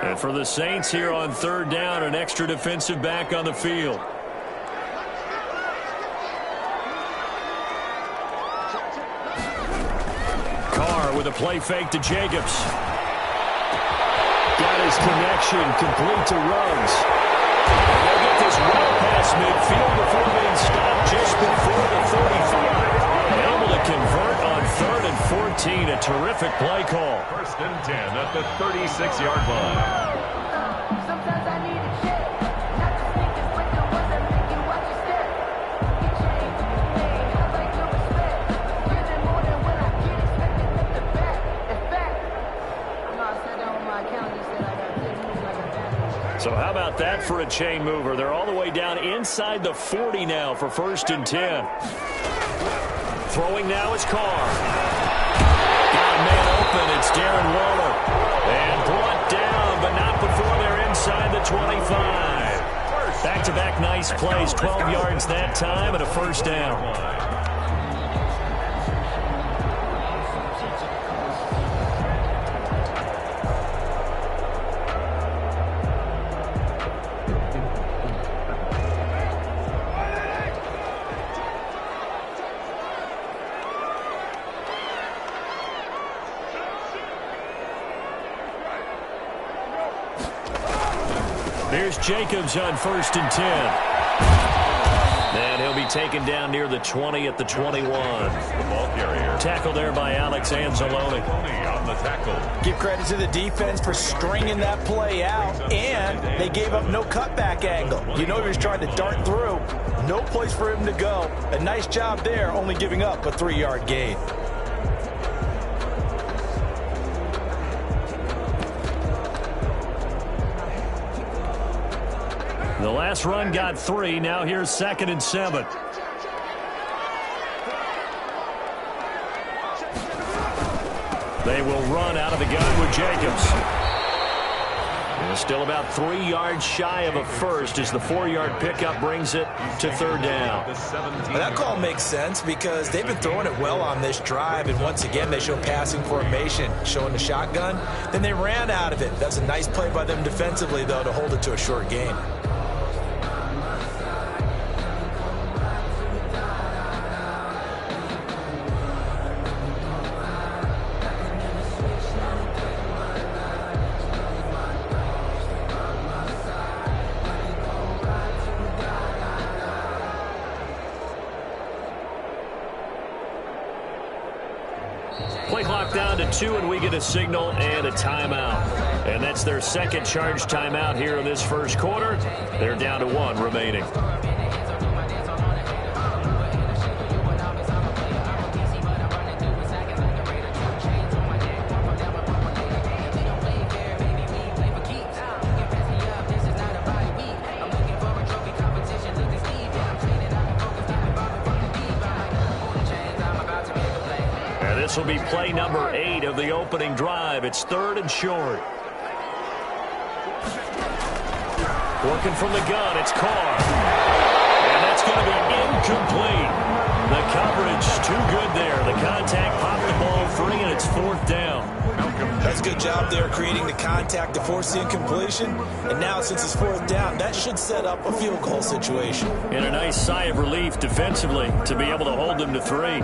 And for the Saints here on third down, an extra defensive back on the field. Carr with a play fake to Jacobs. Got his connection, complete to Ruggs. And they'll get this well past midfield before being stopped just before the 35. Able to convert on 3rd and 14. A terrific play call. 1st and 10 at the 36-yard line. Sometimes I need a check. Not the sneakers, but the ones that make you watch your step. Get changed, I like your respect. Giving more than what I get expected at the back. In fact, I sat down on my account and said I got 10 moves like a bad. So how about that for a chain mover? They're all the way down inside the 40 now for 1st and 10. Throwing now is Carr. Got a man open. It's Darren Waller. And brought down, but not before they're inside the 25. Back-to-back nice plays. 12 yards that time and a 1st down. Here's Jacobs on 1st and 10. And he'll be taken down near the 20 at the 21. The ball carrier. Tackle there by Alex Anzalone. On the tackle. Give credit to the defense for stringing that play out, and they gave up no cutback angle. You know he was trying to dart through. No place for him to go. A nice job there, only giving up a 3-yard gain. The last run got 3. Now here's 2nd and 7. They will run out of the gun with Jacobs. And still about 3 yards shy of a first as the 4-yard pickup brings it to 3rd down. Well, that call makes sense because they've been throwing it well on this drive, and once again they show passing formation, showing the shotgun. Then they ran out of it. That's a nice play by them defensively, though, to hold it to a short gain. Play clock down to 2, and we get a signal and a timeout. And that's their second charge timeout here in this first quarter. They're down to 1 remaining. This will be play number 8 of the opening drive. It's 3rd and short. Working from the gun, it's Carr. And that's going to be incomplete. The coverage too good there. The contact popped the ball free, and it's 4th down. That's a good job there creating the contact to force the incompletion. And now since it's 4th down, that should set up a field goal situation. And a nice sigh of relief defensively to be able to hold them to 3.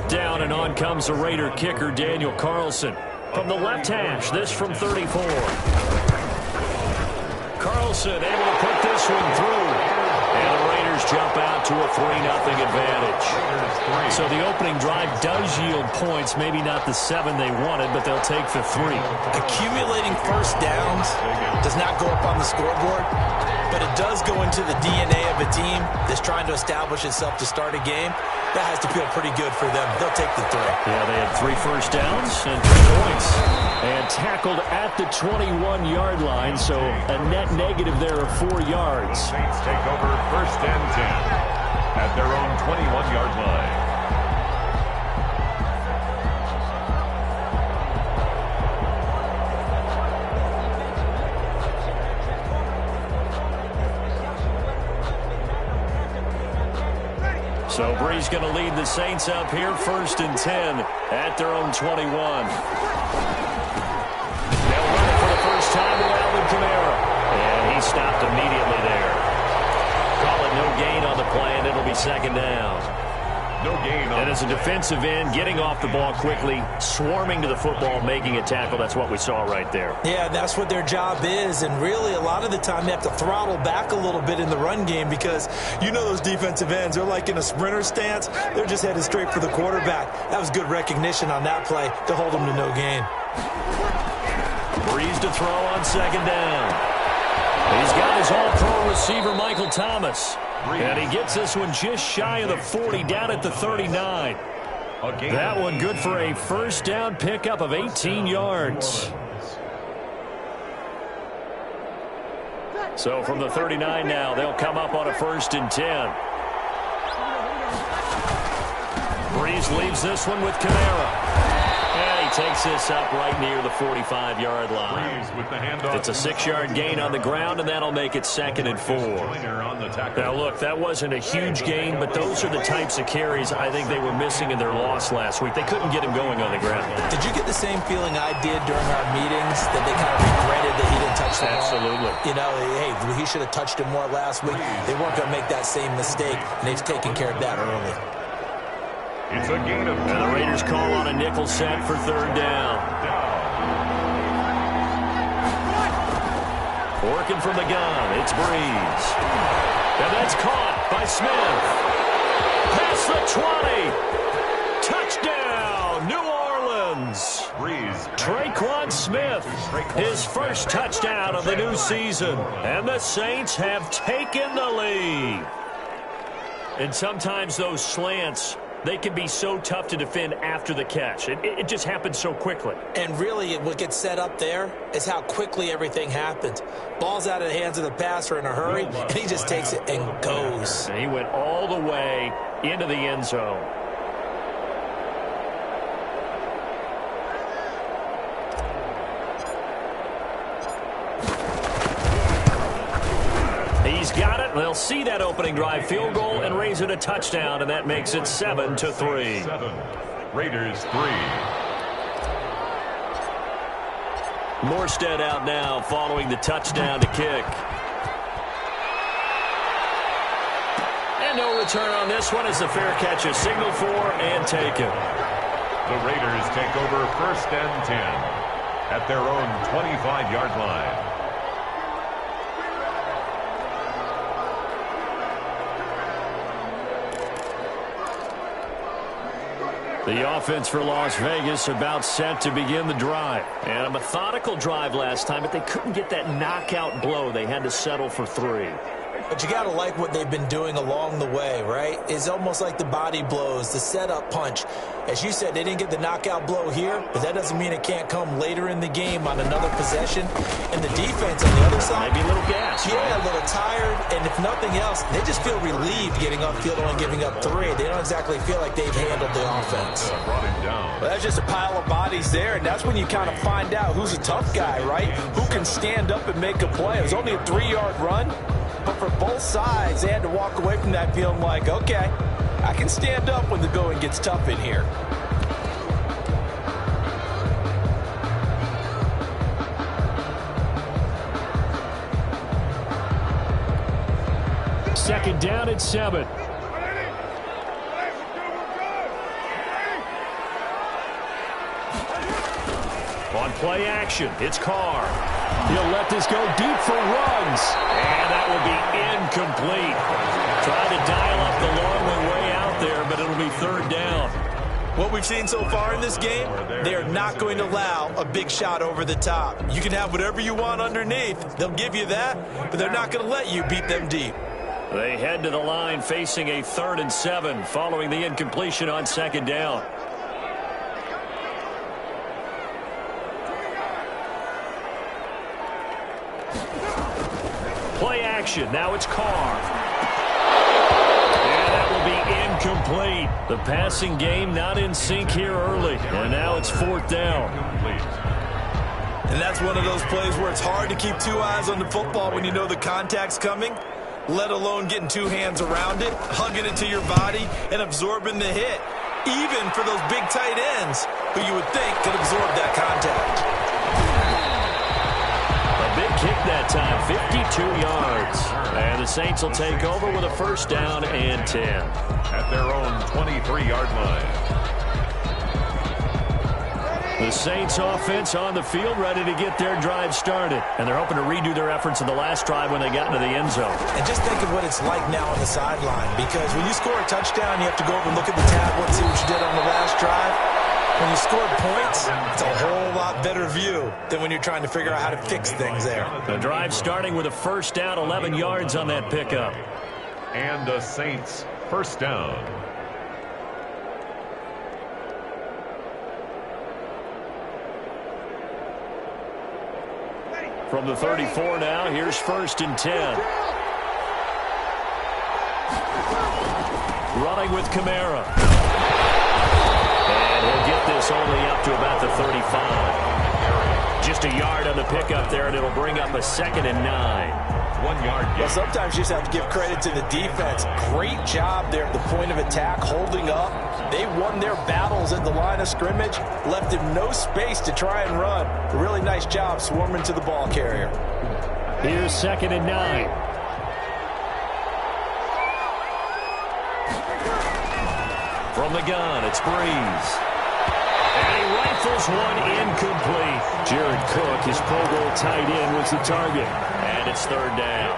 Down, and on comes the Raider kicker, Daniel Carlson. From the left hash, this from 34. Carlson able to put this one through. And the Raiders jump out to a 3-0 advantage. So the opening drive does yield points, maybe not the 7 they wanted, but they'll take the 3. Accumulating first downs does not go up on the scoreboard, but it does go into the DNA of a team that's trying to establish itself to start a game. That has to feel pretty good for them. They'll take the 3. Yeah, they had 3 first downs and 3 points. And tackled at the 21-yard line, so a net negative there of 4 yards. Saints take over 1st and 10 at their own 21-yard line. So Brees going to lead the Saints up here, 1st and 10 at their own 21. They'll run it for the first time with Alvin Kamara. And he stopped immediately there. Call it no gain on the play, and it'll be 2nd down. No gain on. And as a defensive end, getting off the ball quickly, swarming to the football, making a tackle, that's what we saw right there. Yeah, that's what their job is, and really a lot of the time they have to throttle back a little bit in the run game because you know those defensive ends, they're like in a sprinter stance. They're just headed straight for the quarterback. That was good recognition on that play to hold them to no gain. Brees to throw on 2nd down. He's got his all-pro receiver, Michael Thomas. And he gets this one just shy of the 40, down at the 39. That one good for a 1st down pickup of 18 yards. So from the 39 now, they'll come up on a 1st and 10. Brees leaves this one with Kamara. And he takes this up right near the 45-yard line. It's a 6-yard gain on the ground, and that'll make it 2nd and 4. Now, look, that wasn't a huge gain, but those are the types of carries I think they were missing in their loss last week. They couldn't get him going on the ground. Did you get the same feeling I did during our meetings, that they kind of regretted that he didn't touch the ball? Absolutely. You know, hey, he should have touched him more last week. They weren't going to make that same mistake, and they've taken care of that early. It's a gain of 2. And the Raiders call on a nickel set for 3rd down. Working from the gun, it's Brees. And that's caught by Smith. Past the 20. Touchdown, New Orleans. Brees. Traquan Smith, his 1st touchdown of the new season. And the Saints have taken the lead. And sometimes those slants, they can be so tough to defend after the catch. It just happens so quickly. And really, what gets set up there is how quickly everything happens. Ball's out of the hands of the passer in a hurry, and he just takes it and goes. And he went all the way into the end zone. He's got it. They'll see that opening drive field goal and raise it a touchdown, and that makes it 7-3. 7. Raiders 3. Morstead out now following the touchdown to kick. And no return on this one as the fair catch is signaled for and taken. The Raiders take over 1st and 10 at their own 25-yard line. The offense for Las Vegas about set to begin the drive. And a methodical drive last time, but they couldn't get that knockout blow. They had to settle for 3. But you got to like what they've been doing along the way, right? It's almost like the body blows, the setup punch. As you said, they didn't get the knockout blow here, but that doesn't mean it can't come later in the game on another possession. And the defense on the other side, maybe a little gas. Yeah, right? A little tired. And if nothing else, they just feel relieved getting upfield and giving up 3. They don't exactly feel like they've handled the offense. Brought him down. Well, that's just a pile of bodies there, and that's when you kind of find out who's a tough guy, right? Who can stand up and make a play. It was only a 3-yard run. But for both sides, they had to walk away from that feeling like, okay, I can stand up when the going gets tough in here. Second down at 7. On play action, it's Carr. He'll let this go deep for runs. And that will be incomplete. Trying to dial up the long way out there, but it'll be 3rd down. What we've seen so far in this game, they are not going to allow a big shot over the top. You can have whatever you want underneath. They'll give you that, but they're not going to let you beat them deep. They head to the line facing a 3rd and 7 following the incompletion on 2nd down. Play action. Now it's Carr. And that will be incomplete. The passing game not in sync here early. And now it's 4th down. And that's one of those plays where it's hard to keep 2 eyes on the football when you know the contact's coming. let alone getting two hands around it, hugging it to your body, and absorbing the hit, even for those big tight ends who you would think could absorb that contact. A big kick that time, 52 yards. And the Saints will take over with a first down and 10. At their own 23-yard line. The Saints offense on the field, ready to get their drive started. And they're hoping to redo their efforts in the last drive when they got into the end zone. And just think of what it's like now on the sideline, because when you score a touchdown, you have to go over and look at the tablet and see what you did on the last drive. When you score points, it's a whole lot better view than when you're trying to figure out how to fix things there. The drive starting with a first down, 11 yards on that pickup. And the Saints first down. From the 34 now, here's first and 10. Running with Kamara. And he'll get this only up to about the 35. Just a yard on the pickup there, and it'll bring up a 2nd and 9. 1 yard. Well, sometimes you just have to give credit to the defense. Great job there at the point of attack, holding up. They won their battles at the line of scrimmage, left him no space to try and run. A really nice job swarming to the ball carrier. Here's 2nd and 9. From the gun, it's Breeze. And he rifles one incomplete. Jared Cook, his Pro Bowl tight end, was the target. And it's 3rd down.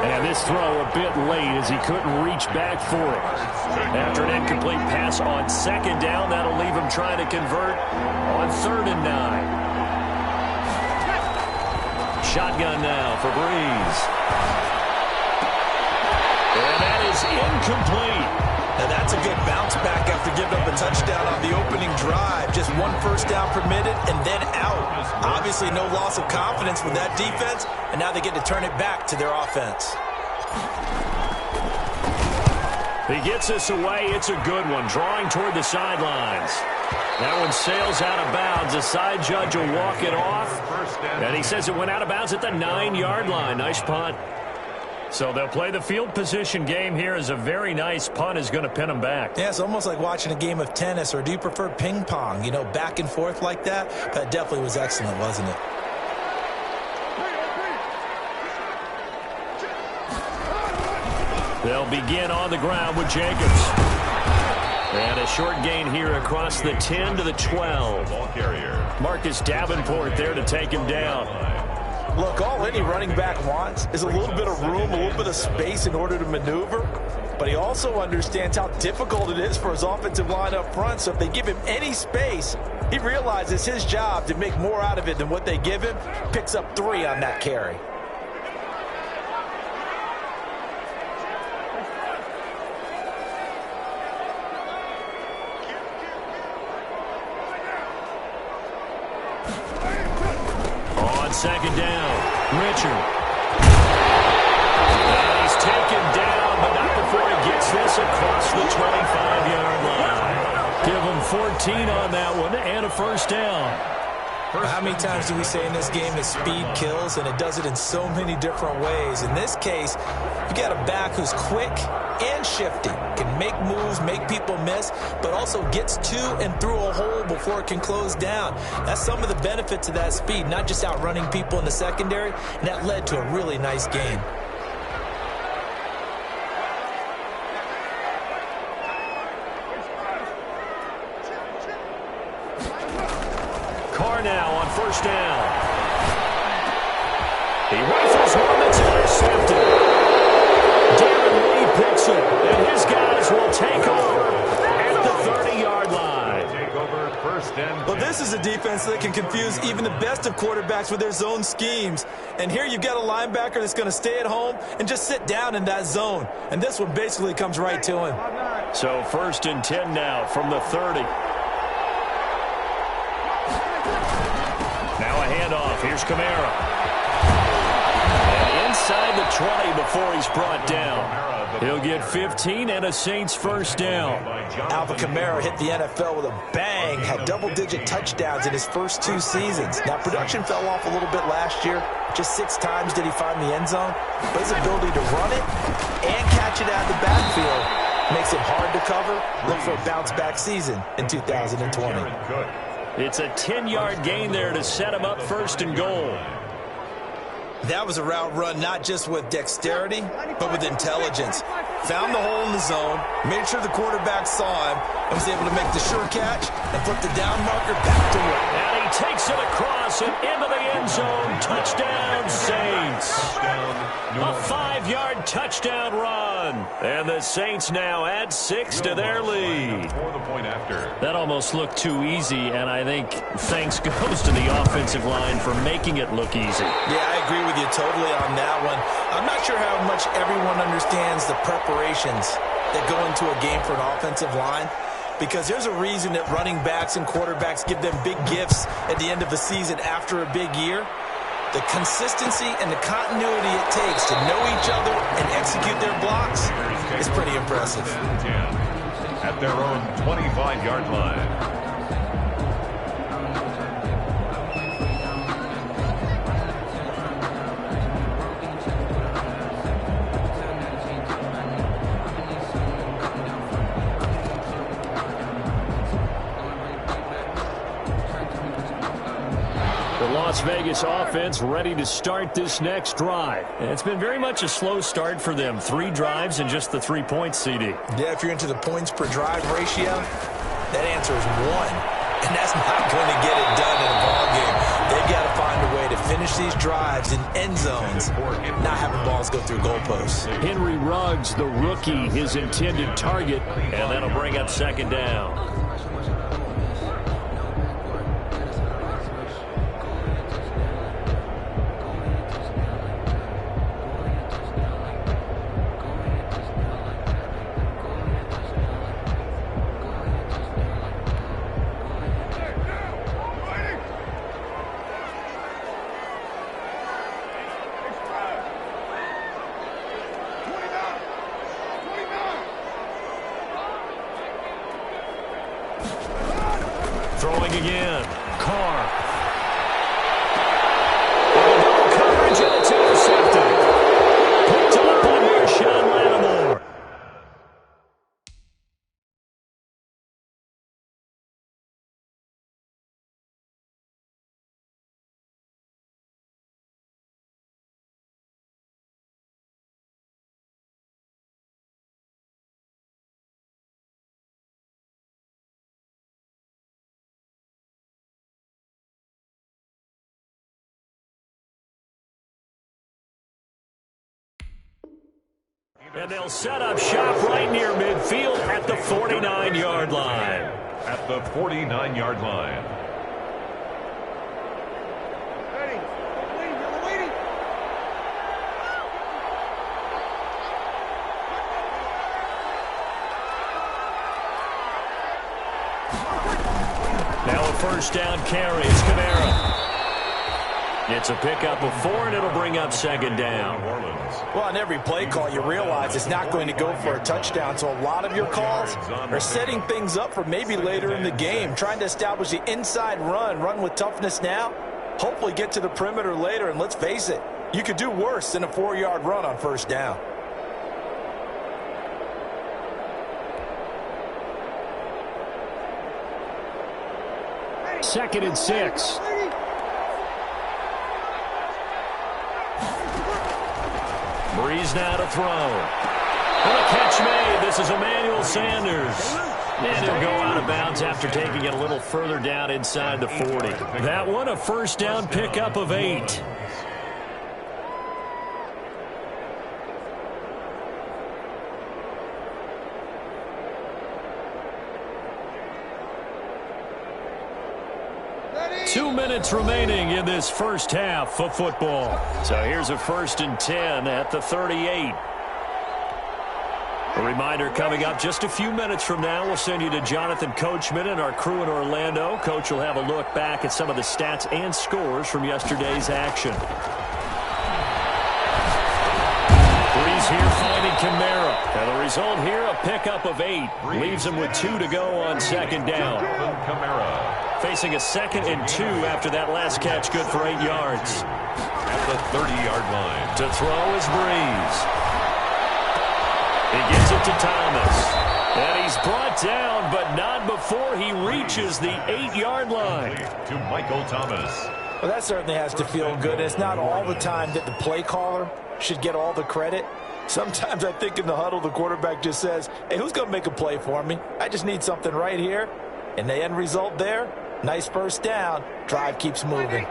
And this throw a bit late as he couldn't reach back for it. After an incomplete pass on 2nd down, that'll leave him trying to convert on 3rd and 9. Shotgun now for Breeze. And that is incomplete. Now that's a good bounce back after giving up a touchdown on the opening drive. Just one first down permitted and then out. Obviously no loss of confidence with that defense, and now they get to turn it back to their offense. He gets us away. It's a good one. Drawing toward the sidelines. That one sails out of bounds. The side judge will walk it off. And he says it went out of bounds at the 9-yard line. Nice punt. So they'll play the field position game here as a very nice punt is going to pin them back. Yeah, it's almost like watching a game of tennis, or do you prefer ping pong? You know, back and forth like that? That definitely was excellent, wasn't it? They'll begin on the ground with Jacobs. And a short gain here across the 10 to the 12. Ball carrier. Marcus Davenport there to take him down. Look, all any running back wants is a little bit of room, a little bit of space in order to maneuver. But he also understands how difficult it is for his offensive line up front. So if they give him any space, he realizes his job to make more out of it than what they give him. Picks up 3 on that carry. Second down, Richard. And he's taken down, but not before he gets this across the 25-yard line. Give him 14 on that one and a first down. How many times do we say in this game that speed kills, and it does it in so many different ways? In this case, you got a back who's quick and shifty, can make moves, make people miss, but also gets to and through a hole before it can close down. That's some of the benefits of that speed, not just outrunning people in the secondary, and that led to a really nice gain. Carr now on first down. He rifles one that's intercepted. Darren Lee picks it, and his guys will take over at the 30-yard line. Take over first and 10. Well, this is a defense that can confuse even the best of quarterbacks with their zone schemes. And here you've got a linebacker that's going to stay at home and just sit down in that zone. And this one basically comes right to him. So first and 10 now from the 30. Now a handoff. Here's Kamara. And inside the 20 before he's brought down. He'll get 15 and a Saints first down. Alvin Kamara hit the NFL with a bang, had double-digit touchdowns in his first 2 seasons. Now, production fell off a little bit last year. Just 6 times did he find the end zone. But his ability to run it and catch it out of the backfield makes it hard to cover. Look for a bounce-back season in 2020. It's a 10-yard gain there to set him up first and goal. That was a route run not just with dexterity, but with intelligence. Found the hole in the zone, made sure the quarterback saw him, and was able to make the sure catch and flip the down marker back to work. And he takes it across and into the end zone. Touchdown, Saints. A 5-yard touchdown run. And the Saints now add 6 to their lead. That almost looked too easy, and I think thanks goes to the offensive line for making it look easy. Yeah, I agree with you totally on that one. I'm not sure how much everyone understands the preparations that go into a game for an offensive line, because there's a reason that running backs and quarterbacks give them big gifts at the end of the season after a big year. The consistency and the continuity it takes to know each other and execute their blocks is pretty impressive. At their own 25-yard line. Las Vegas offense ready to start this next drive. It's been very much a slow start for them. 3 drives and just the 3 points, CD. Yeah, if you're into the points per drive ratio, that answer is 1. And that's not going to get it done in a ball game. They've got to find a way to finish these drives in end zones, not having balls go through goalposts. Henry Ruggs, the rookie, his intended target, and that'll bring up second down. Throwing again. Carr. No coverage, and it's intercepted. Picked up by Marshawn Lattimore. And they'll set up shop right near midfield at the 49-yard line. At the 49-yard line. Now a first down carry. It's Kamara. It's a pickup of 4, and it'll bring up second down. Well, on every play call, you realize it's not going to go for a touchdown, so a lot of your calls are setting things up for maybe later in the game, trying to establish the inside run with toughness now, hopefully get to the perimeter later, and let's face it, you could do worse than a 4-yard run on first down. Second and 6. Breeze now to throw. And a catch made. This is Emmanuel Sanders. And he'll go out of bounds after taking it a little further down inside the 40. That one a first down pickup of 8. Two minutes remaining in this first half of football. So here's a 1st and 10 at the 38. A reminder coming up just a few minutes from now, we'll send you to Jonathan Coachman and our crew in Orlando. Coach will have a look back at some of the stats and scores from yesterday's action. Breeze here finding Kamara. And the result here, a pickup of 8. Leaves him with 2 to go on second down. Kamara. Facing a 2nd and 2 after that last catch, good for 8 yards. At the 30-yard line. To throw is Breeze. He gets it to Thomas. And he's brought down, but not before he reaches the 8-yard line. To Michael Thomas. Well, that certainly has to feel good. It's not all the time that the play caller should get all the credit. Sometimes I think in the huddle, the quarterback just says, hey, who's going to make a play for me? I just need something right here. And the end result there, nice first down. Drive keeps moving.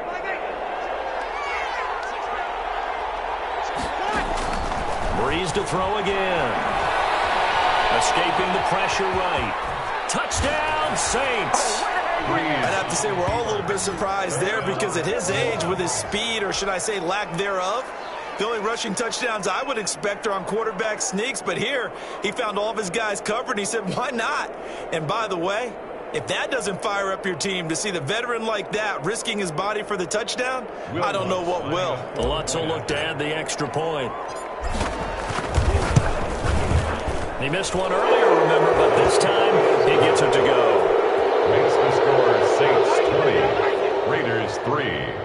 Breeze to throw again. Escaping the pressure right. Touchdown, Saints. I'd have to say we're all a little bit surprised there because at his age, with his speed, or should I say lack thereof, the only rushing touchdowns I would expect are on quarterback sneaks. But here, he found all of his guys covered, and he said, why not? And by the way, if that doesn't fire up your team to see the veteran like that risking his body for the touchdown, I don't know what will. Lutzel looked to add the extra point. He missed one earlier, remember, but this time he gets it to go. Makes the score Saints 20, Raiders 3.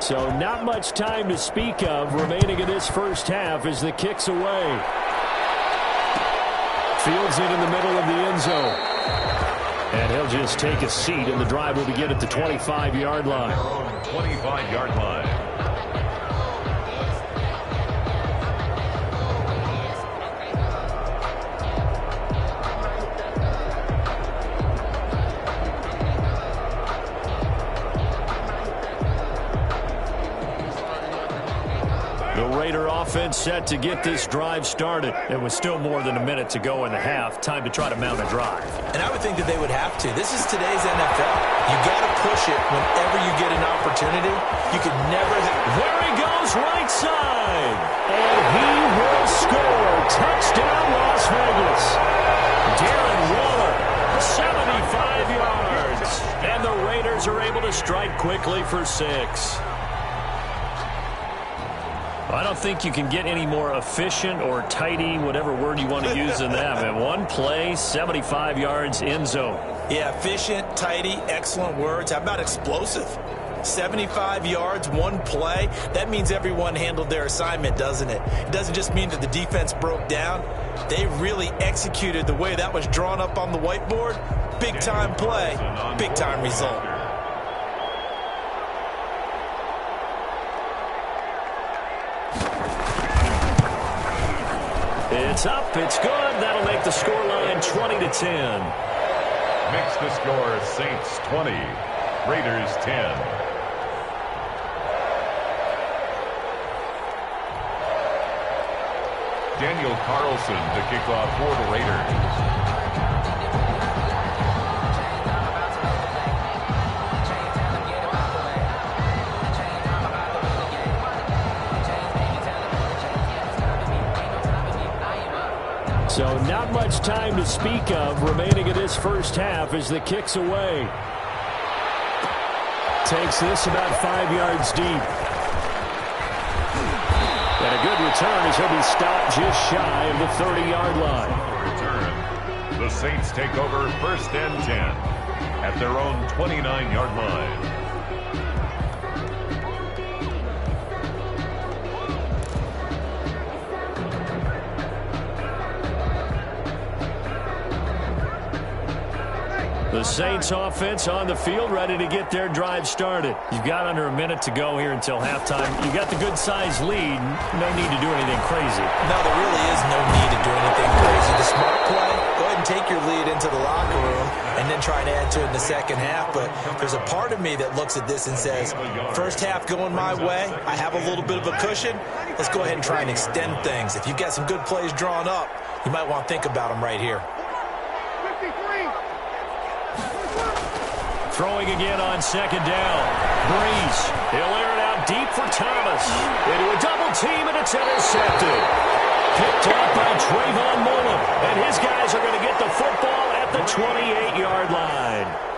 So not much time to speak of remaining in this first half as the kick's away. Fields in the middle of the end zone. And he'll just take a seat, and the drive will begin at the 25-yard line. 25-yard line. Offense set to get this drive started. It was still more than a minute to go in the half. Time to try to mount a drive. And I would think that they would have to. This is today's NFL. You got to push it whenever you get an opportunity. You could never have... There he goes, right side. And he will score. Touchdown, Las Vegas. Darren Waller, 75 yards. And the Raiders are able to strike quickly for 6. I don't think you can get any more efficient or tidy, whatever word you want to use in that. And one play, 75 yards, end zone. Yeah, efficient, tidy, excellent words. How about explosive? 75 yards, one play. That means everyone handled their assignment, doesn't it? It doesn't just mean that the defense broke down. They really executed the way that was drawn up on the whiteboard. Big-time play, big-time result. It's up, it's good. That'll make the scoreline 20-10. Makes the score Saints 20, Raiders 10. Daniel Carlson to kick off for the Raiders. So not much time to speak of remaining in this first half as the kick's away. Takes this about 5 yards deep. And a good return as he'll be stopped just shy of the 30-yard line. Return. The Saints take over 1st and 10 at their own 29-yard line. The Saints offense on the field, ready to get their drive started. You've got under a minute to go here until halftime. You got the good-sized lead. No need to do anything crazy. No, there really is no need to do anything crazy. The smart play, go ahead and take your lead into the locker room and then try and add to it in the second half. But there's a part of me that looks at this and says, first half going my way, I have a little bit of a cushion. Let's go ahead and try and extend things. If you've got some good plays drawn up, you might want to think about them right here. Throwing again on second down. Breeze. He'll air it out deep for Thomas. Into a double team, and it's intercepted. Picked off by the football at the 28-yard line.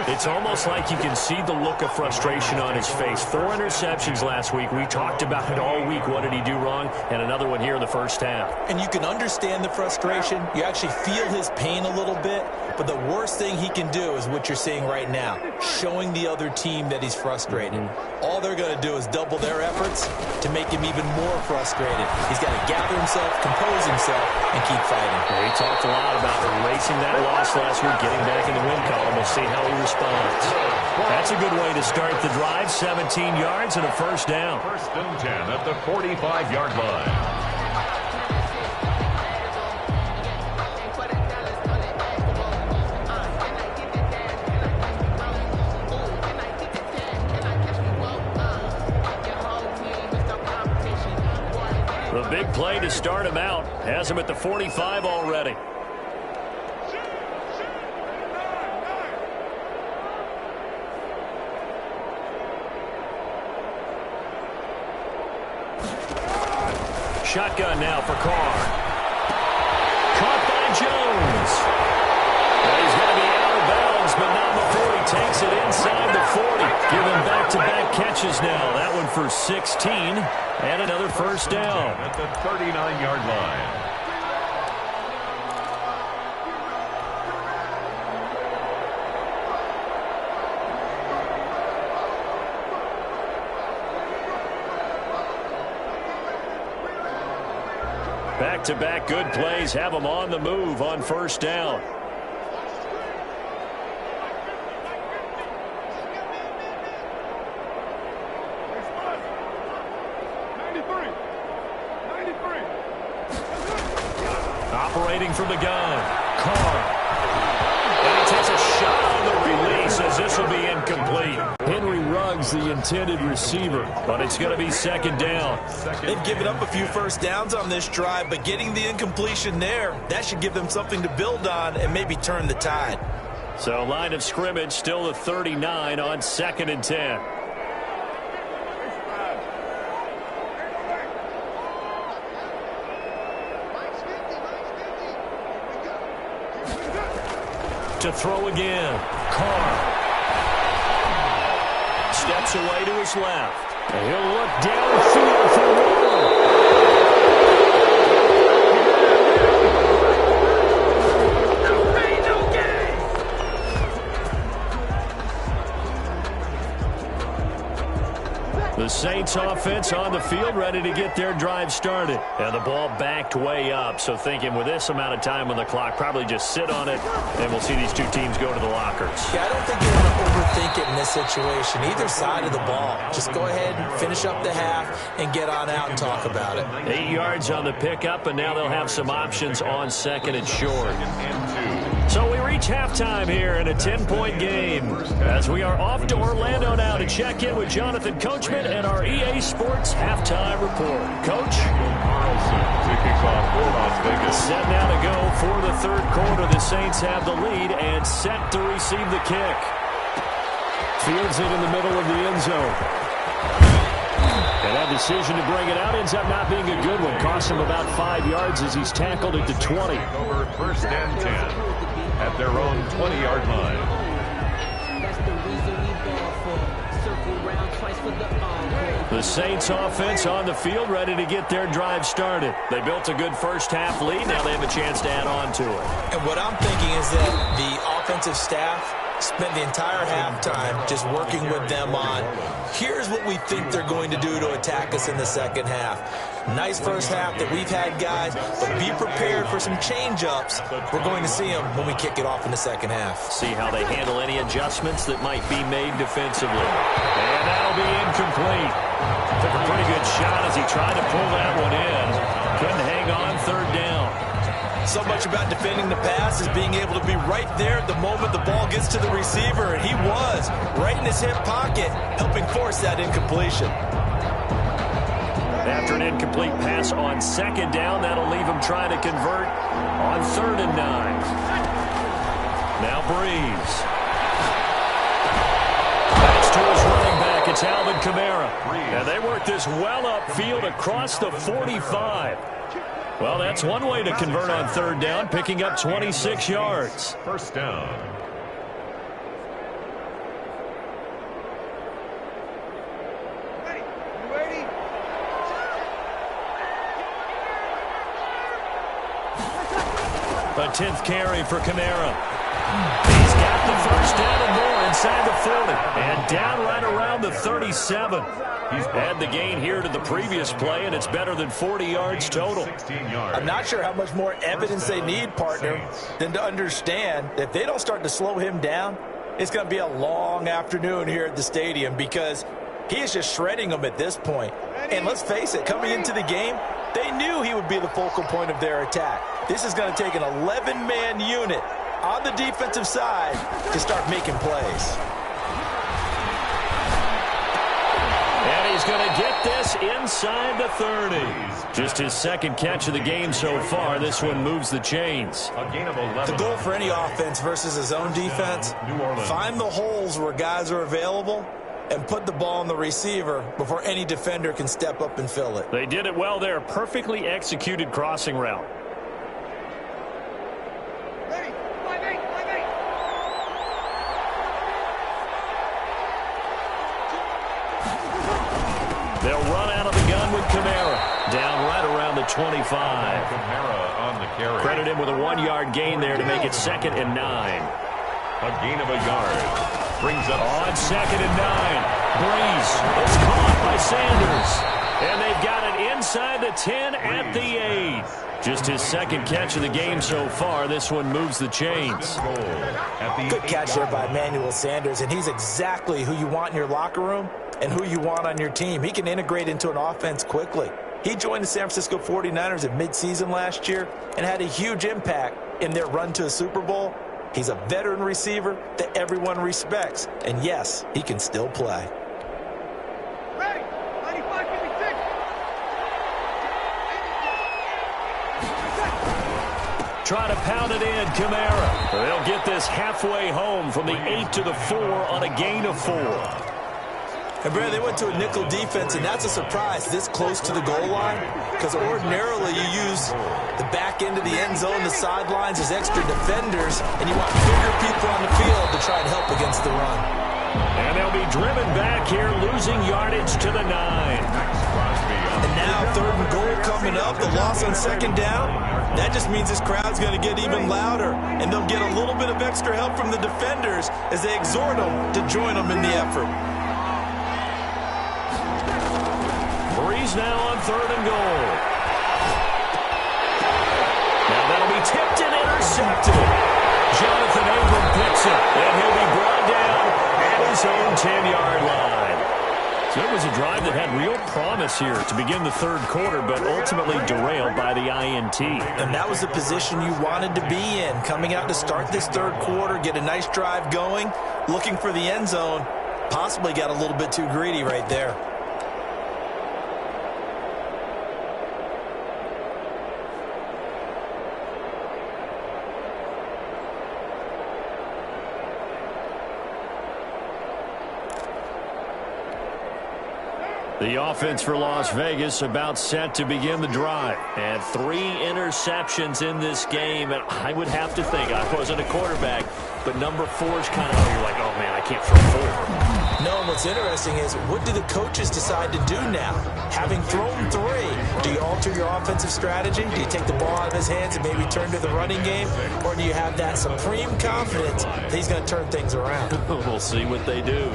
It's almost like you can see the look of frustration on his face. 4 interceptions last week. We talked about it all week. What did he do wrong? And another one here in the first half. And you can understand the frustration. You actually feel his pain a little bit. But the worst thing he can do is what you're seeing right now, showing the other team that he's frustrated. All they're going to do is double their efforts to make him even more frustrated. He's got to gather himself, compose himself, and keep fighting. Well, he talked a lot about erasing that loss last week, getting back in the win column. We'll see how he responds. That's a good way to start the drive. 17 yards and a first down. First and 10 at the 45-yard line. The big play to start him out has him at the 45 already. Shotgun now for Carr. Caught by Jones. Well, he's going to be out of bounds, but not before he takes it inside the 40. Give him back-to-back catches now. That one for 16, and another first down. At the 39-yard line. Back-to-back good plays have him on the move on first down. Operating from the gun, Carr. And he takes a shot on the release as this will be incomplete. Henry Ruggs, the intended receiver, but it's going to be second down. They've given up a few first downs on this drive, but getting the incompletion there, that should give them something to build on and maybe turn the tide. So line of scrimmage still the 39 on 2nd and 10. To throw again, Carr. Steps away to his left. And he'll look downfield for Waller. The Saints offense on the field, ready to get their drive started. And the ball backed way up, so thinking with this amount of time on the clock, probably just sit on it, and we'll see these two teams go to the lockers. Yeah, I don't think you want to overthink it in this situation, either side of the ball. Just go ahead and finish up the half and get on out and talk about it. 8 yards on the pickup, and now they'll have some options on 2nd and short. So we reach halftime here in a 10-point game as we are off to Orlando now to check in with Jonathan Coachman and our EA Sports halftime report. Coach? To kick off for Las Vegas. Set now to go for the third quarter. The Saints have the lead and set to receive the kick. Fields it in the middle of the end zone. And that decision to bring it out ends up not being a good one. Cost him about 5 yards as he's tackled at the 20. Over first and 10 at their own 20-yard line. The Saints offense on the field, ready to get their drive started. They built a good first half lead. Now they have a chance to add on to it. And what I'm thinking is that the offensive staff spent the entire halftime just working with them on, here's what we think they're going to do to attack us in the second half. Nice first half that we've had, guys, but be prepared for some change-ups. We're going to see them when we kick it off in the second half. See how they handle any adjustments that might be made defensively. And that'll be incomplete. Took a pretty good shot as he tried to pull that one in. Couldn't hang on, third down. So much about defending the pass is being able to be right there at the moment the ball gets to the receiver, and he was right in his hip pocket, helping force that incompletion. After an incomplete pass on second down, that'll leave him trying to convert on 3rd and 9. Now Breeze. That's to his running back. It's Alvin Kamara. And they work this well upfield across the 45. Well, that's one way to convert on third down, picking up 26 yards. First down. A 10th carry for Kamara. He's got the first down and more inside the 40. And down right around the 37. He's had the gain here to the previous play, and it's better than 40 yards total. I'm not sure how much more evidence they need, partner, than to understand that if they don't start to slow him down, it's going to be a long afternoon here at the stadium because he is just shredding them at this point. And let's face it, coming into the game, they knew he would be the focal point of their attack. This is going to take an 11-man unit on the defensive side to start making plays. And he's going to get this inside the 30. Just his second catch of the game so far. This one moves the chains. A gain of 11. The goal for any offense versus his own defense, find the holes where guys are available and put the ball on the receiver before any defender can step up and fill it. They did it well there. Perfectly executed crossing route. They'll run out of the gun with Kamara. Down right around the 25. Kamara on the carry. Credit him with a 1-yard gain there to make it 2nd and 9. A gain of a yard. Brings up on 2nd and 9. Breeze is caught by Sanders. And they've got it inside the 10 at the 8. Just his second catch of the game so far. This one moves the chains. Good catch there by Emmanuel Sanders, and he's exactly who you want in your locker room and who you want on your team. He can integrate into an offense quickly. He joined the San Francisco 49ers at midseason last year and had a huge impact in their run to a Super Bowl. He's a veteran receiver that everyone respects, and yes, he can still play. Ready? 95, 56. Try to pound it in, Kamara. They'll get this halfway home from the 8 to the 4 on a gain of 4. And, Brad, they went to a nickel defense, and that's a surprise this close to the goal line because ordinarily you use the back end of the end zone, the sidelines as extra defenders, and you want bigger people on the field to try and help against the run. And they'll be driven back here, losing yardage to the 9. And now 3rd and goal coming up, the loss on 2nd down. That just means this crowd's going to get even louder, and they'll get a little bit of extra help from the defenders as they exhort them to join them in the effort. Breeze now on 3rd and goal. Now that'll be tipped and intercepted. Jonathan Abram picks it, and he'll be brought down at his own 10-yard line. So it was a drive that had real promise here to begin the 3rd quarter, but ultimately derailed by the INT. And that was the position you wanted to be in, coming out to start this 3rd quarter, get a nice drive going, looking for the end zone, possibly got a little bit too greedy right there. The offense for Las Vegas about set to begin the drive. And 3 interceptions in this game. And I would have to think, I wasn't a quarterback, but number 4 is kind of where you're like, oh, man, I can't throw 4. No, and what's interesting is, what do the coaches decide to do now? Having thrown 3, do you alter your offensive strategy? Do you take the ball out of his hands and maybe turn to the running game? Or do you have that supreme confidence that he's going to turn things around? We'll see what they do.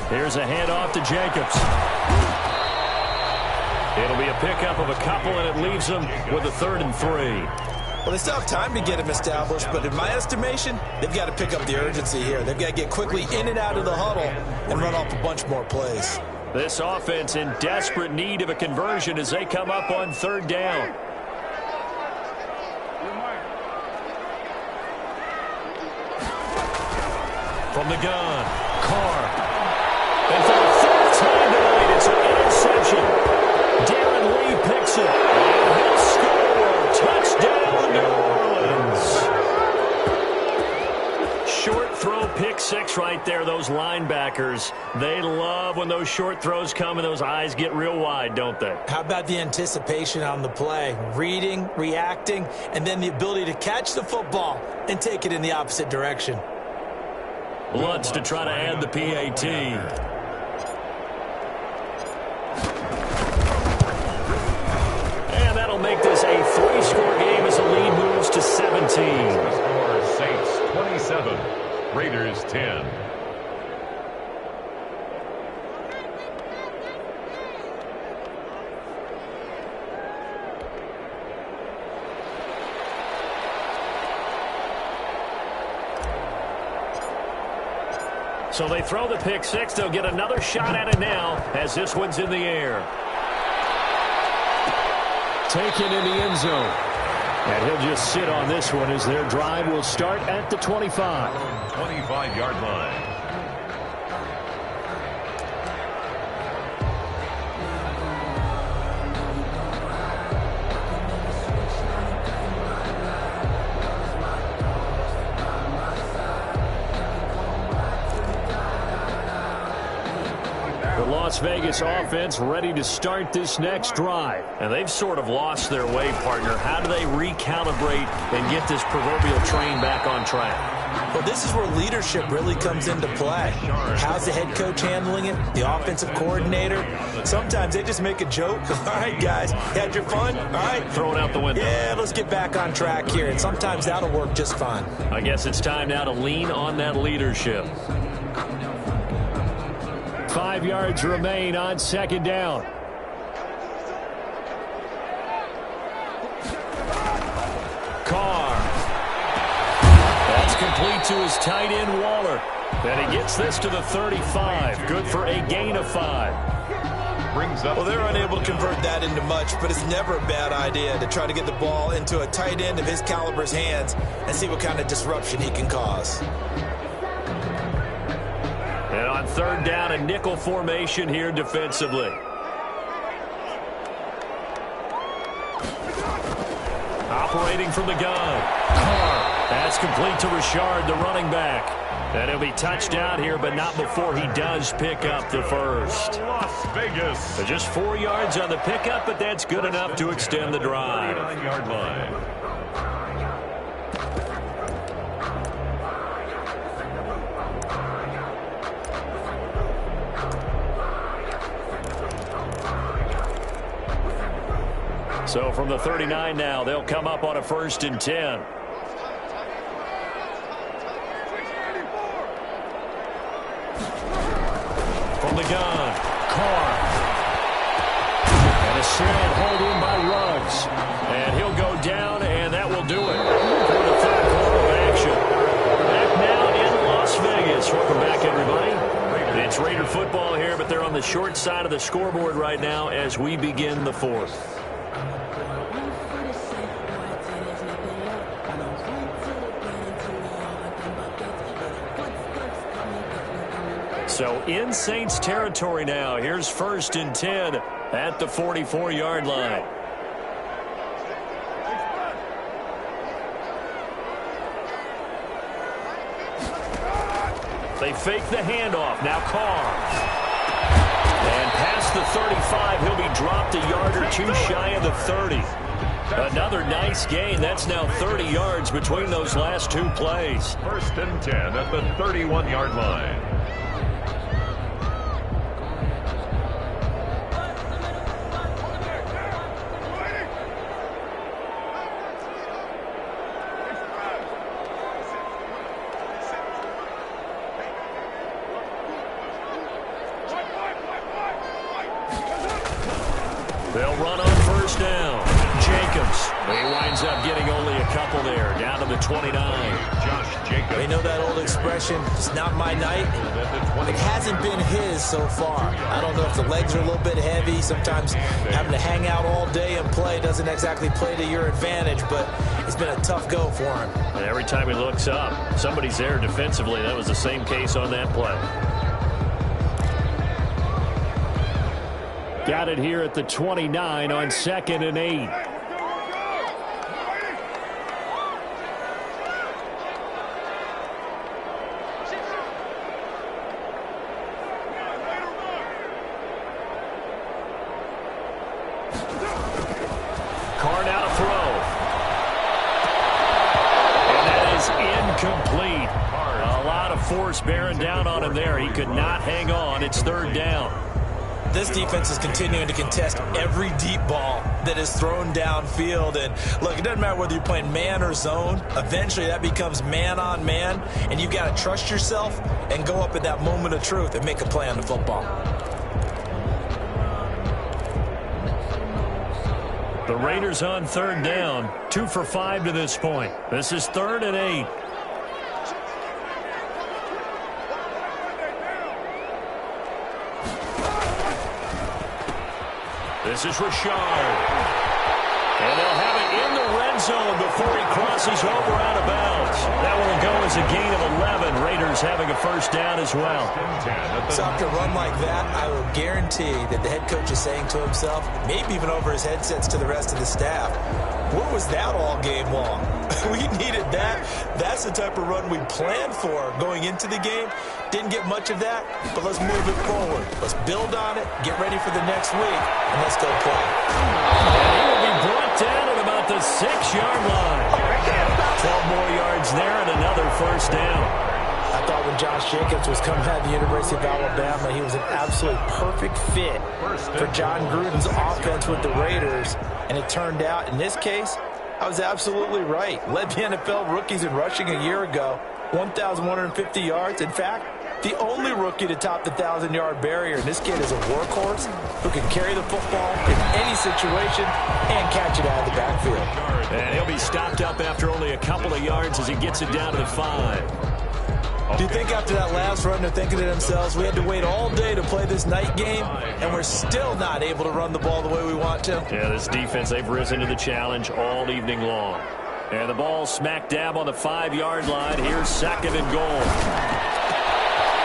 Here's a handoff to Jacobs. It'll be a pickup of a couple, and it leaves them with a 3rd and 3. Well, they still have time to get him established, but in my estimation, they've got to pick up the urgency here. They've got to get quickly in and out of the huddle and run off a bunch more plays. This offense in desperate need of a conversion as they come up on 3rd down. From the gun, Carr. And for the 4th time tonight, it's an interception. Darren Lee picks it. And he'll score those linebackers, they love when those short throws come and those eyes get real wide, don't they? How about the anticipation on the play? Reading, reacting, and then the ability to catch the football and take it in the opposite direction. Lutz to try to add the PAT. And that'll make this a 3-score game as the lead moves to 17. Score Saints 27, Raiders 10. So they throw the pick six. They'll get another shot at it now as this one's in the air. Taken in the end zone. And he'll just sit on this one as their drive will start at the 25. 25-yard line. The Las Vegas offense ready to start this next drive. And they've sort of lost their way, partner. How do they recalibrate and get this proverbial train back on track? Well, this is where leadership really comes into play. How's the head coach handling it? The offensive coordinator? Sometimes they just make a joke. All right, guys, you had your fun? All right. Throw it out the window. Yeah, let's get back on track here. And sometimes that'll work just fine. I guess it's time now to lean on that leadership. 5 yards remain on second down. Carr. That's complete to his tight end, Waller. And he gets this to the 35. Good for a gain of 5. Brings up. Well, they're unable to convert that into much, but it's never a bad idea to try to get the ball into a tight end of his caliber's hands and see what kind of disruption he can cause. And on third down, a nickel formation here defensively. Operating from the gun. Carr. That's complete to Richard, the running back. And he'll be touched down here, but not before he does pick up the first. Las Vegas. So just 4 yards on the pickup, but that's good enough to extend the drive. 9-yard line. So from the 39 now, they'll come up on a 1st and 10. From the gun, Carr. And a slant hold in by Ruggs. And he'll go down, and that will do it for the third quarter of action. Back now in Las Vegas. Welcome back, everybody. It's Raider football here, but they're on the short side of the scoreboard right now as we begin the fourth. So in Saints territory now. Here's 1st and 10 at the 44-yard line. They fake the handoff. Now Carr. And past the 35, he'll be dropped a yard or two shy of the 30. Another nice gain. That's now 30 yards between those last two plays. 1st and 10 at the 31-yard line. They'll run on 1st down. Jacobs. He winds up getting only a couple there, down to the 29. Josh Jacobs. They know that old expression, it's not my night. It hasn't been his so far. I don't know if the legs are a little bit heavy. Sometimes having to hang out all day and play doesn't exactly play to your advantage, but it's been a tough go for him. And every time he looks up, somebody's there defensively. That was the same case on that play. Got it here at the 29 on 2nd and 8. Carr now to throw. And that is incomplete. A lot of force bearing down on him there. He could not hang on. It's third down. This defense is continuing to contest every deep ball that is thrown downfield. And look, it doesn't matter whether you're playing man or zone. Eventually, that becomes man on man. And you've got to trust yourself and go up at that moment of truth and make a play on the football. The Raiders on third down. 2 for 5 to this point. This is 3rd and 8. This is Richard. And they'll have it in the red zone before he crosses over out of bounds. That will go as a gain of 11. Raiders having a first down as well. So after a run like that, I will guarantee that the head coach is saying to himself, maybe even over his headsets to the rest of the staff, where was that all game long? We needed that. That's the type of run we planned for going into the game. Didn't get much of that, but let's move it forward. Let's build on it, get ready for the next week, and let's go play. And he will be brought down at about the 6-yard line. 12 more yards there and another first down. I thought when Josh Jacobs was coming out of the University of Alabama, he was an absolutely perfect fit for John Gruden's offense with the Raiders. And it turned out, in this case, I was absolutely right. Led the NFL rookies in rushing a year ago, 1,150 yards. In fact, the only rookie to top the 1,000-yard barrier. And this kid is a workhorse who can carry the football in any situation and catch it out of the backfield. And he'll be stopped up after only a couple of yards as he gets it down to the 5. Do you think after that last run they're thinking to themselves, we had to wait all day to play this night game, and we're still not able to run the ball the way we want to? Yeah, this defense, they've risen to the challenge all evening long. And the ball smack dab on the 5-yard line. Here's 2nd and goal.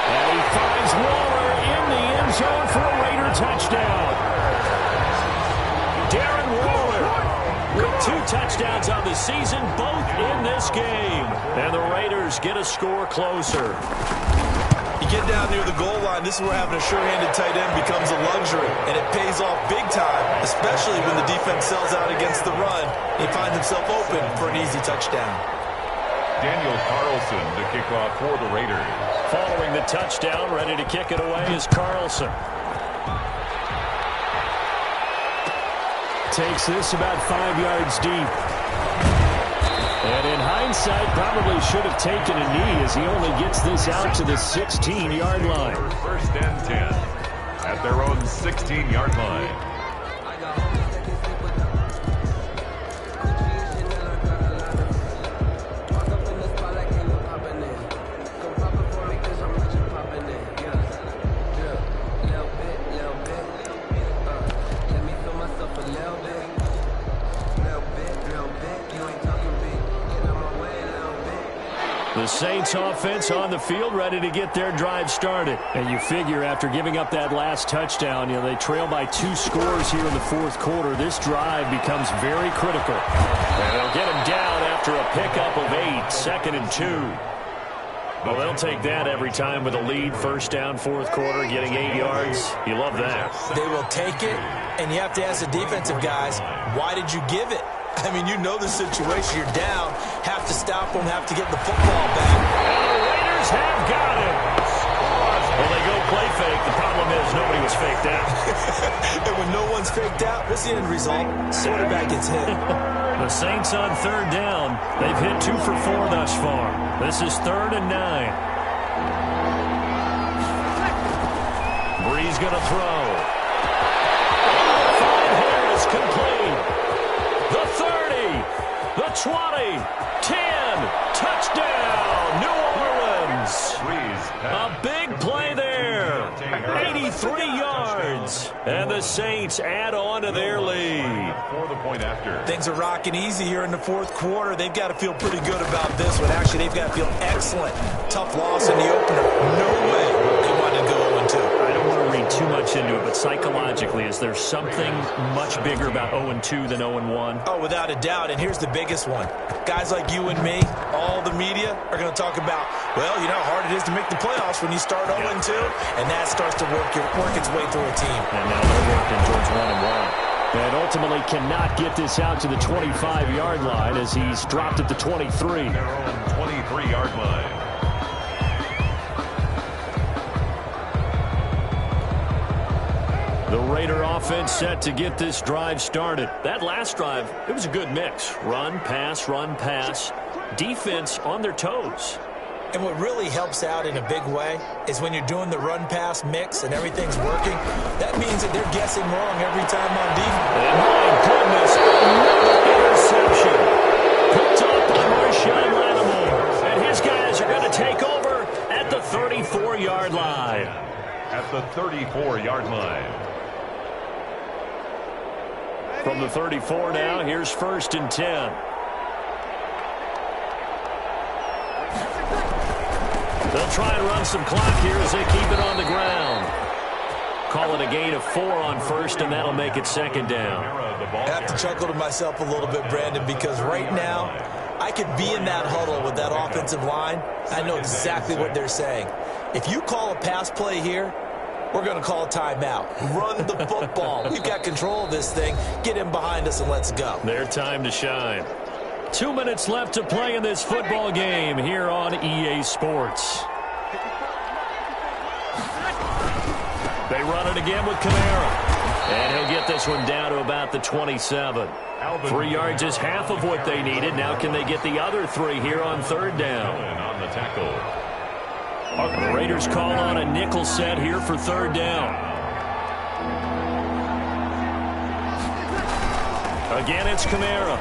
And he finds Waller in the end zone for a Raider touchdown. Darren Waller with 2 touchdowns on the season, both in this game. And the Raiders get a score closer. You get down near the goal line, this is where having a sure-handed tight end becomes a luxury, and it pays off big time, especially when the defense sells out against the run. He finds himself open for an easy touchdown. Daniel Carlson to kick off for the Raiders. Following the touchdown, ready to kick it away is Carlson. Takes this about 5 yards deep. And in hindsight, probably should have taken a knee as he only gets this out to the 16-yard line. 1st and 10 at their own 16-yard line. The Saints offense on the field, ready to get their drive started. And you figure after giving up that last touchdown, they trail by 2 scores here in the 4th quarter. This drive becomes very critical. And they'll get him down after a pickup of 8, 2nd and 2. Well, they'll take that every time with a lead. 1st down, 4th quarter, getting 8 yards. You love that. They will take it, and you have to ask the defensive guys, why did you give it? I mean, you know the situation. You're down. Have to stop them. Have to get the football back. And the Raiders have got him. Well, they go play fake. The problem is nobody was faked out. And when no one's faked out, what's the end result? Quarterback gets hit. The Saints on 3rd down. They've hit 2 for 4 thus far. This is 3rd and 9. Breeze going to throw. 5 Harris complete. The 30, the 20, 10, touchdown, New Orleans. A big play there, 83 yards, and the Saints add on to their lead. For the point after. Things are rocking easy here in the 4th quarter. They've got to feel pretty good about this one. Actually, they've got to feel excellent. Tough loss in the opener. No way they wanted to go 0-2. I don't want to read too much into it, but psychologically, is there something much bigger about 0-2 than 0-1? Oh, without a doubt, and here's the biggest one. Guys like you and me, all the media, are going to talk about, well, you know how hard it is to make the playoffs when you start 0-2, and that starts to work its way through a team. And now they're working towards 1-1. And ultimately cannot get this out to the 25-yard line as he's dropped at the 23. Their own 23-yard line. The Raider offense set to get this drive started. That last drive, it was a good mix. Run, pass, defense on their toes. And what really helps out in a big way is when you're doing the run-pass mix and everything's working, that means that they're guessing wrong every time on defense. And my goodness, another interception. Picked up by Marshawn Lattimore. And his guys are going to take over at the 34-yard line. At the 34-yard line. From the 34 now, here's 1st and 10. They'll try and run some clock here as they keep it on the ground. Call it a gain of 4 on 1st, and that'll make it 2nd down. I have to chuckle to myself a little bit, Brandon, because right now I could be in that huddle with that offensive line. I know exactly what they're saying. If you call a pass play here, we're going to call a timeout. Run the football. We've got control of this thing. Get in behind us and let's go. Their time to shine. 2 minutes left to play in this football game here on EA Sports. They run it again with Kamara. And he'll get this one down to about the 27. 3 yards is half of what they needed. Now can they get the other 3 here on 3rd down? On the tackle. The Raiders call on a nickel set here for 3rd down. Again, it's Kamara.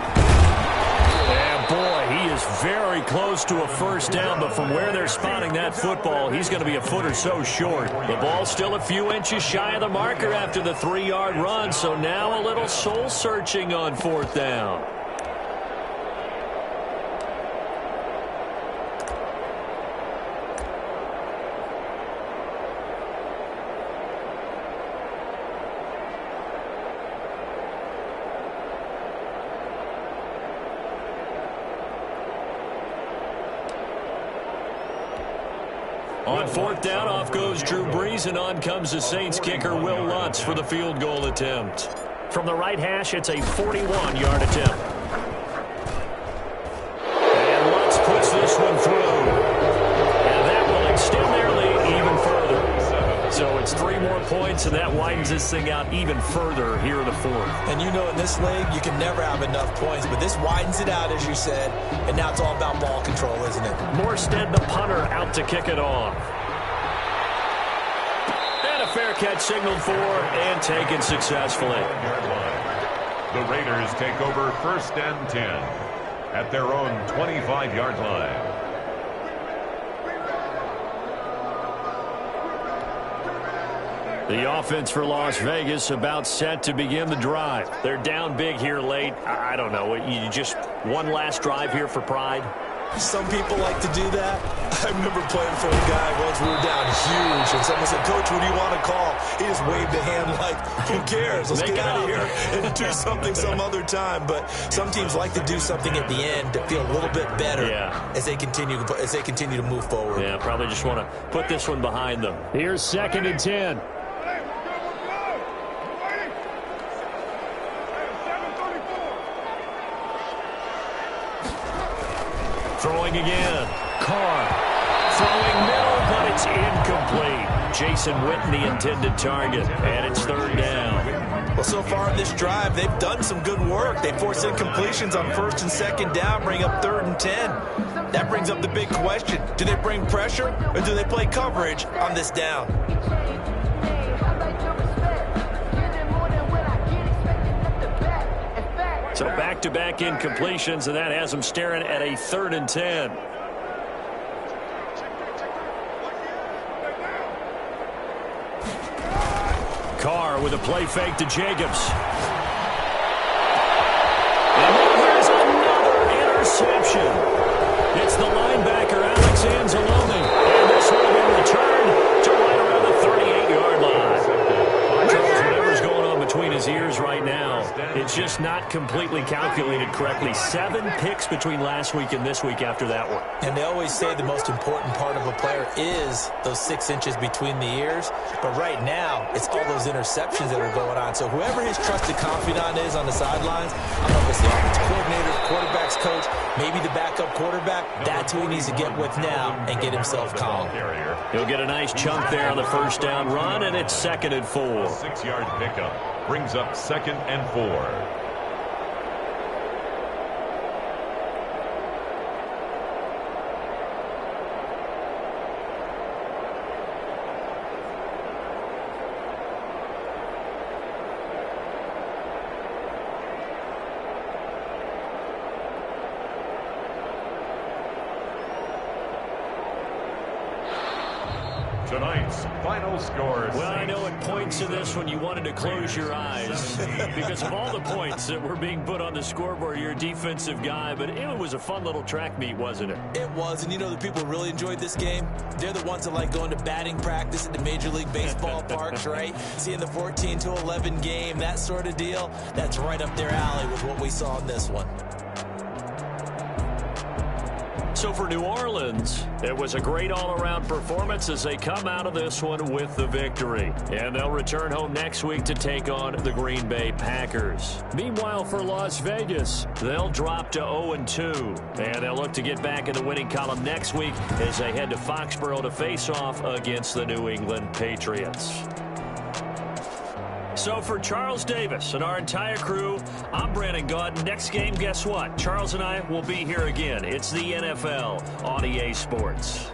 And boy, he is very close to a 1st down, but from where they're spotting that football, he's going to be a foot or so short. The ball's still a few inches shy of the marker after the 3-yard run, so now a little soul-searching on 4th down. On 4th down, off goes Drew Brees, and on comes the Saints kicker, Will Lutz, for the field goal attempt. From the right hash, it's a 41-yard attempt. And Lutz puts this one through. And that will extend their lead even further. So it's 3 more points, and that widens this thing out even further here in the 4th. And you know in this league, you can never have enough points, but this widens it out, as you said, and now it's all about ball control, isn't it? Morstead, the punter, out to kick it off. And a fair catch signaled for and taken successfully. The Raiders take over 1st and 10 at their own 25-yard line. The offense for Las Vegas about set to begin the drive. They're down big here late. I don't know. You just one last drive here for pride? Some people like to do that. I remember playing for a guy once. We were down huge, and someone said, "Coach, what do you want to call?" He just waved a hand like, "Who cares? Let's get out of here and do something some other time." But some teams like to do something at the end to feel a little bit better as they continue to move forward. Yeah, probably just want to put this one behind them. Here's 2nd and 10. Throwing again. Carr. Throwing middle, but it's incomplete. Jason Witten, the intended target. And it's 3rd down. Well, so far in this drive, they've done some good work. They forced incompletions on 1st and 2nd down, bring up 3rd and 10. That brings up the big question. Do they bring pressure, or do they play coverage on this down? So back-to-back incompletions, and that has them staring at a 3rd and 10. Carr with a play fake to Jacobs. And there's another interception. It's the linebacker, Alex Anzalone. And this will be returned to right around the 38-yard line. Whatever's going on between his his ears right now. It's just not completely calculated correctly. 7 picks between last week and this week after that one. And they always say the most important part of a player is those 6 inches between the ears. But right now, it's all those interceptions that are going on. So whoever his trusted confidant is on the sidelines, I don't know if it's the offensive coordinator, the quarterback's coach, maybe the backup quarterback, that's who he needs to get with now and get himself calm. He'll get a nice chunk there on the first down run, and it's 2nd and 4. 6-yard pickup brings up 2nd and 4. Tonight's final score. Well, I know at points in this one you wanted to close your eyes because of all the points that were being put on the scoreboard. You're a defensive guy, but it was a fun little track meet, wasn't it? It was, and you know the people who really enjoyed this game? They're the ones that like going to batting practice at the Major League Baseball parks, right? Seeing the 14-11 game, that sort of deal, that's right up their alley with what we saw in this one. So for New Orleans, it was a great all-around performance as they come out of this one with the victory. And they'll return home next week to take on the Green Bay Packers. Meanwhile, for Las Vegas, they'll drop to 0-2. And they'll look to get back in the winning column next week as they head to Foxborough to face off against the New England Patriots. So for Charles Davis and our entire crew, I'm Brandon Gaudin. Next game, guess what? Charles and I will be here again. It's the NFL on EA Sports.